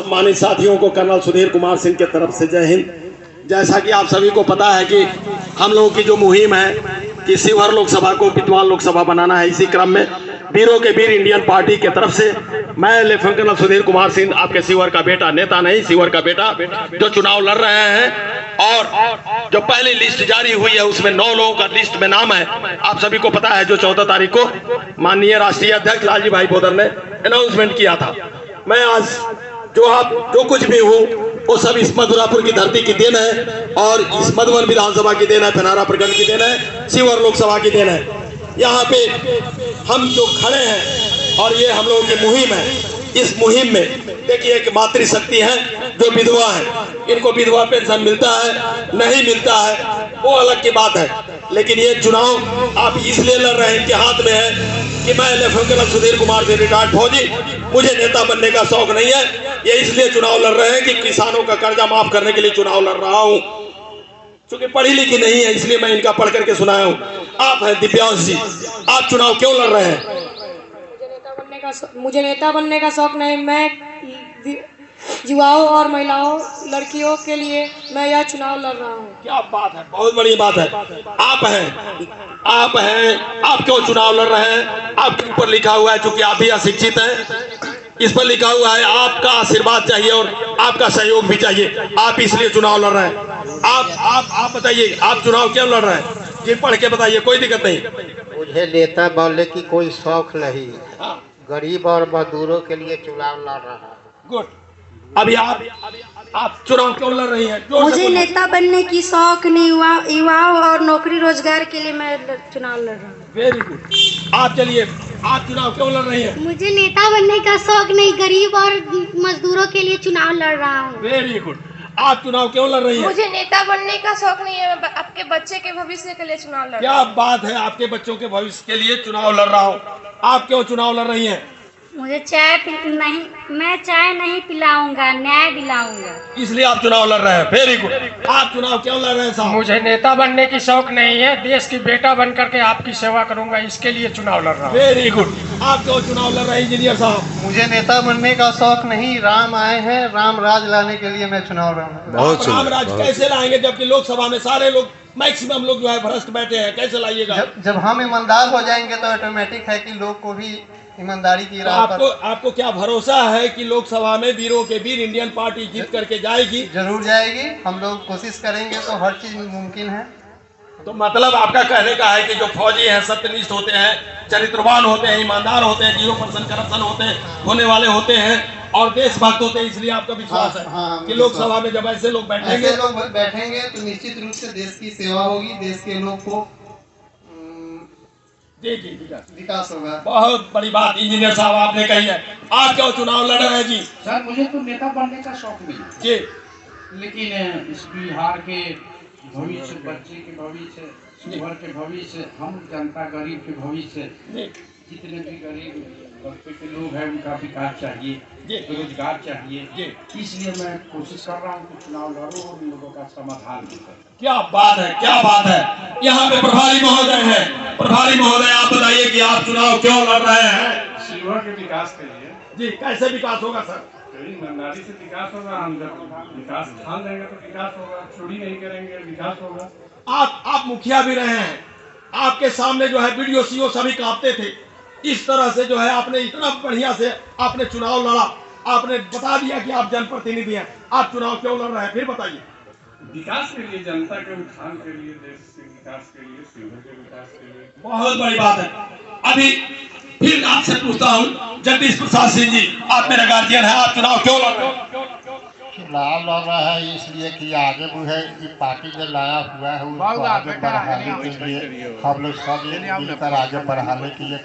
सम्मानित साथियों को कर्नल सुधीर कुमार सिंह की तरफ से जय हिंद। जैसा कि आप सभी को पता है कि हम लोगों की जो मुहिम है कि शिवहर लोकसभा को विद्वान लोकसभा बनाना है, इसी क्रम में वीरों के वीर इंडियन पार्टी की तरफ से मैं लेफ्टिनेंट कर्नल सुधीर कुमार सिंह, आपके शिवहर का बेटा, नेता नहीं शिवहर का बेटा, जो चुनाव लड़ रहे हैं और जो पहली लिस्ट जारी हुई है उसमें 9 लोगों का लिस्ट में नाम है। आप सभी को पता है जो 14 तारीख को माननीय राष्ट्रीय अध्यक्ष लालजी भाई बोदर ने अनाउंसमेंट किया था। मैं आज जो कुछ भी हूँ वो सब इस मधुरापुर की धरती की देन है और इस मधुबन विधानसभा की देन है, फनारा प्रखंड की देन है, शिवहर लोकसभा की देन है। यहाँ पे हम जो खड़े हैं और ये हम लोगों की मुहिम है, इस मुहिम में देखिए एक मातृशक्ति है जो विधवा है, इनको विधवा पेंशन मिलता है नहीं मिलता है वो अलग की बात है, लेकिन ये चुनाव आप इसलिए लड़ रहे हैं, इनके हाथ में है कि मैं lieutenant colonel Sudhir Kumar Singh retired फौजी, मुझे नेता बनने का शौक नहीं है। ये इसलिए चुनाव लड़ रहे हैं कि किसानों का कर्जा माफ करने के लिए चुनाव लड़ रहा हूँ। क्योंकि पढ़ी लिखी नहीं है इसलिए मैं इनका पढ़ करके सुनाया हूँ। आप हैं दिव्यांश जी, आप चुनाव क्यों लड़ रहे हैं? मुझे नेता बनने का शौक नहीं, मैं युवाओं और महिलाओं लड़कियों के लिए मैं यह चुनाव लड़ रहा हूँ। क्या बात है, बहुत बड़ी बात है। आप हैं, आप क्यों चुनाव लड़ रहे हैं? आपके ऊपर लिखा हुआ है, चूंकि आप भी अशिक्षित हैं, इस पर लिखा हुआ है आपका आशीर्वाद चाहिए और आपका सहयोग भी चाहिए, आप इसलिए चुनाव लड़ रहे हैं। आप बताइए, आप चुनाव क्यों लड़ रहे हैं? जी पढ़ के बताइए, कोई दिक्कत नहीं। मुझे नेता बनने की कोई शौक नहीं, गरीब और मजदूरों के लिए चुनाव लड़ रहा है। गुड। अभी आप चुनाव क्यों लड़ रही हैं? मुझे नेता बनने की शौक नहीं, युवाओं और नौकरी रोजगार के लिए मैं चुनाव लड़ रहा हूँ। Very good. आप चलिए, आप चुनाव क्यों लड़ रही हैं? मुझे नेता बनने का शौक नहीं, गरीब और मजदूरों के लिए चुनाव लड़ रहा हूँ। Very good. आप चुनाव क्यों लड़ रही हैं? मुझे नेता बनने का शौक नहीं है, मैं आपके बच्चे के भविष्य के लिए चुनाव लड़ रहा हूँ। क्या बात है, आपके बच्चों के भविष्य के लिए चुनाव लड़ रहा हूँ। आप क्यों चुनाव लड़ रही हैं? मुझे मैं चाय नहीं पिलाऊंगा, न्याय दिलाऊंगा, इसलिए आप चुनाव लड़ रहे हैं। Very good. आप चुनाव क्यों लड़ रहे हैं साहब? मुझे नेता बनने की शौक नहीं है, देश की बेटा बन करके आपकी सेवा करूंगा, इसके लिए चुनाव लड़ रहा हूँ। Very good. आप क्यों चुनाव लड़ रहे हैं इंजीनियर साहब? मुझे नेता बनने का शौक नहीं, राम आए हैं, राम राज लाने के लिए मैं चुनाव लड़ रहा हूँ। राम राज कैसे लाएंगे जबकि लोकसभा में सारे लोग मैक्सिमम लोग जो है भ्रष्ट बैठे हैं, कैसे लाइएगा? जब हम ईमानदार हो जाएंगे तो ऑटोमेटिक है कि लोग को भी ईमानदारी की राह पर। आपको क्या भरोसा है कि लोकसभा में वीरों के वीर इंडियन पार्टी जीत करके जाएगी? जरूर जाएगी, हम लोग कोशिश करेंगे तो हर चीज मुमकिन है। तो मतलब आपका कहने का है कि जो फौजी हैं सत्यनिष्ठ होते हैं, चरित्रवान होते हैं, ईमानदार होते हैं, 0% करप्शन होने वाले होते हैं और देशभक्त होते हैं, इसलिए आपका विश्वास है कि लोकसभा में जब ऐसे लोग बैठेंगे तो निश्चित रूप से देश की सेवा होगी, देश के लोग को जी विकास होगा। बहुत बड़ी बात इंजीनियर साहब आपने कही है। आप क्यों चुनाव लड़ रहे हैं जी? सर मुझे तो नेता बनने का शौक नहीं जी, लेकिन इस बिहार के भविष्य, बच्चे के भविष्य, शिवहर के भविष्य, हम जनता गरीब के भविष्य, जितने भी गरीब तबके के लोग हैं उनका विकास चाहिए, रोजगार चाहिए, इसलिए मैं कोशिश कर रहा हूँ कि चुनाव लड़ूं और इन लोगों का समाधान भी करूं। क्या बात है, क्या बात है। यहाँ पे प्रभारी महोदय हैं। प्रभारी महोदय आप बताइए कि आप चुनाव क्यों लड़ रहे हैं? शिवहर के विकास के लिए। जी, कैसे विकास होगा सर? ईमानदारी से विकास होगा, हम जब विकास ठान देंगे तो विकास होगा, चोरी नहीं करेंगे विकास होगा। आप मुखिया भी रहे हैं, आपके सामने जो है वीडियो सीओ सभी कांपते थे। इस तरह से जो है आपने इतना बढ़िया से आपने चुनाव लड़ा, आपने बता दिया कि आप जनप्रतिनिधि हैं। आप चुनाव क्यों लड़ रहे हैं, फिर बताइए। विकास के लिए, जनता के उत्थान के लिए, देश के विकास के लिए, शिवहर के विकास के लिए। बहुत बड़ी बात है। अभी फिर आपसे पूछता हूँ, जगदीश प्रसाद सिंह जी, आप मेरे गार्जियन हैं, आप चुनाव क्यों लड़ रहे हैं? चुनाव लड़ रहा है इसलिए कि आगे जो है ये पार्टी जो लाया हुआ है उसको आगे बढ़ाने के लिए हम लोग सब मिलकर आगे बढ़ाने के लिए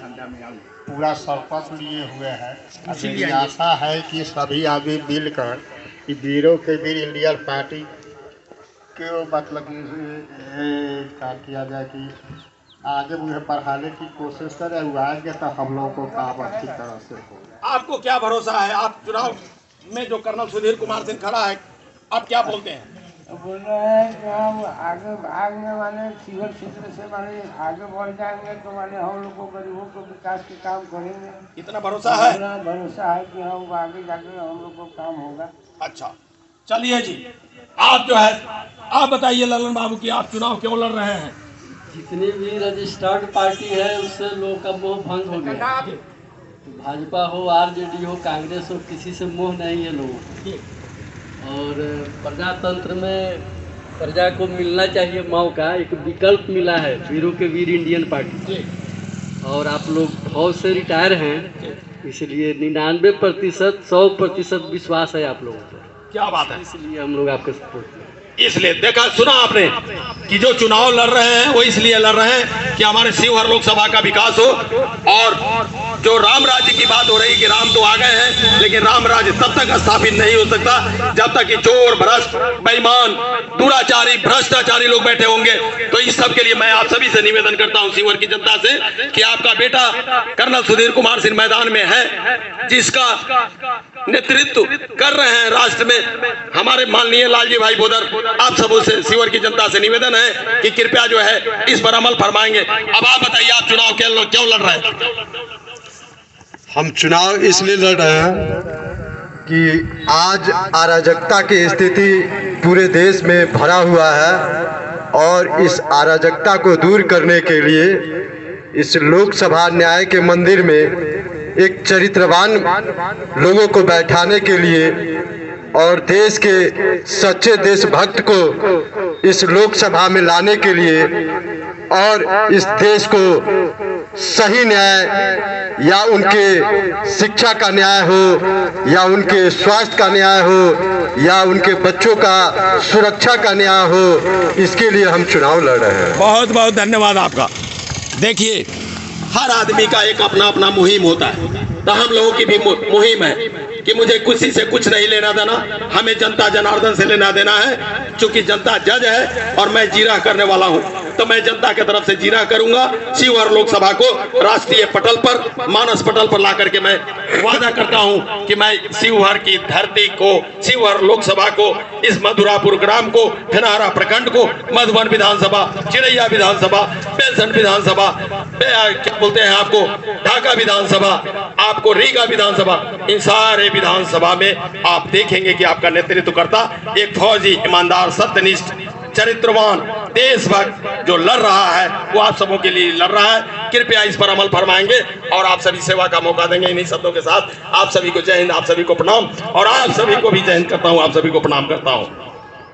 पूरा संकल्प लिए हुए हैं। मेरी आशा है कि सभी आगे मिलकर वीरों के वीर इंडियन पार्टी के मतलब क्या किया जाए कि आगे मुझे बढ़ाने की कोशिश करें, वो आएंगे तो हम लोगों को काम अच्छी तरह से हो। आपको क्या भरोसा है? आप चुनाव में जो कर्नल सुधीर कुमार सिंह खड़ा है, आप क्या बोलते हैं? बोल रहे हैं कि हम आगे भागने वाले सीवर क्षेत्र से माने आगे बढ़ जाएंगे तो माने हम लोग को गरीबों को विकास के काम करेंगे। इतना भरोसा है? इतना भरोसा है कि हम आगे जाके हम लोग को काम होगा। अच्छा चलिए जी, आप जो है आप बताइए ललन बाबू की आप चुनाव क्यों लड़ रहे हैं? जितनी भी रजिस्टर्ड पार्टी है उससे लोग का मोह भंग हो गया। भाजपा हो, आरजेडी हो, कांग्रेस हो, किसी से मोह नहीं है लोगों को। और प्रजातंत्र में प्रजा को मिलना चाहिए मौका, एक विकल्प मिला है वीरों के वीर इंडियन पार्टी। और आप लोग फौज से रिटायर हैं, इसलिए 99% 100% विश्वास है आप लोगों पर। क्या बात है, इसलिए हम लोग आपके सपोर्ट में। इसलिए देखा सुना आपने कि जो चुनाव लड़ रहे हैं वो इसलिए लड़ रहे हैं कि हमारे शिवहर लोकसभा का विकास हो। और जो राम राज्य की बात हो रही कि राम तो आ गए हैं, लेकिन राम राज्य तब तक स्थापित नहीं हो सकता जब तक कि चोर, भ्रष्ट, बेईमान, दुराचारी, भ्रष्टाचारी लोग बैठे होंगे। तो इस सब के लिए मैं आप सभी से निवेदन करता हूं शिवहर की जनता से कि आपका बेटा कर्नल सुधीर कुमार सिंह मैदान में है, जिसका नेतृत्व कर रहे हैं राष्ट्र में हमारे माननीय लालजी भाई भोदर। आप सबों से शिवहर की जनता से निवेदन है कि कृपया जो है इस पर अमल फरमाएंगे। अब आप बताइए, आप चुनाव क्यों लड़ रहे हैं? हम चुनाव इसलिए लड़ रहे हैं कि आज अराजकता की स्थिति पूरे देश में भरा हुआ है और इस अराजकता को दूर करने के लिए इस लोकसभा न्याय के मंदिर में एक चरित्रवान लोगों को बैठाने के लिए और देश के सच्चे देशभक्त को इस लोकसभा में लाने के लिए और इस देश को सही न्याय या उनके शिक्षा का न्याय हो या उनके स्वास्थ्य का न्याय हो या उनके बच्चों का सुरक्षा का न्याय हो, इसके लिए हम चुनाव लड़ रहे हैं। बहुत बहुत धन्यवाद आपका। देखिए, हर आदमी का एक अपना अपना मुहिम होता है, तो हम लोगों की भी मुहिम है कि मुझे किसी से कुछ नहीं लेना देना, हमें जनता जनार्दन से लेना देना है। क्योंकि जनता जज है और मैं जीरा करने वाला हूं, तो मैं जनता के तरफ से जीरा करूंगा। शिवहर लोकसभा को राष्ट्रीय पटल पर, मानस पटल पर ला करके मैं वादा करता हूं कि मैं शिवहर की धरती को, शिवहर लोकसभा को, इस मधुरापुर ग्राम को, धनहारा प्रखंड को, मधुबन विधानसभा, चिड़ैया विधानसभा, बेलसंड विधानसभा, क्या बोलते हैं आपको, ढाका विधानसभा, आपको रीगा विधानसभा, इन सारे विधानसभा में आप देखेंगे कि आपका नेतृत्व करता एक फौजी, ईमानदार, सत्यनिष्ठ, चरित्रवान, देशभक्त जो लड़ रहा है, वो आप सबों के लिए लड़ रहा है। कृपया इस पर अमल फरमाएंगे और आप सभी सेवा का मौका देंगे। इन्हीं शब्दों के साथ आप सभी को जय हिंद, आप सभी को प्रणाम, और आप सभी को भी जय हिंद करता हूं, आप सभी को प्रणाम करता हूं।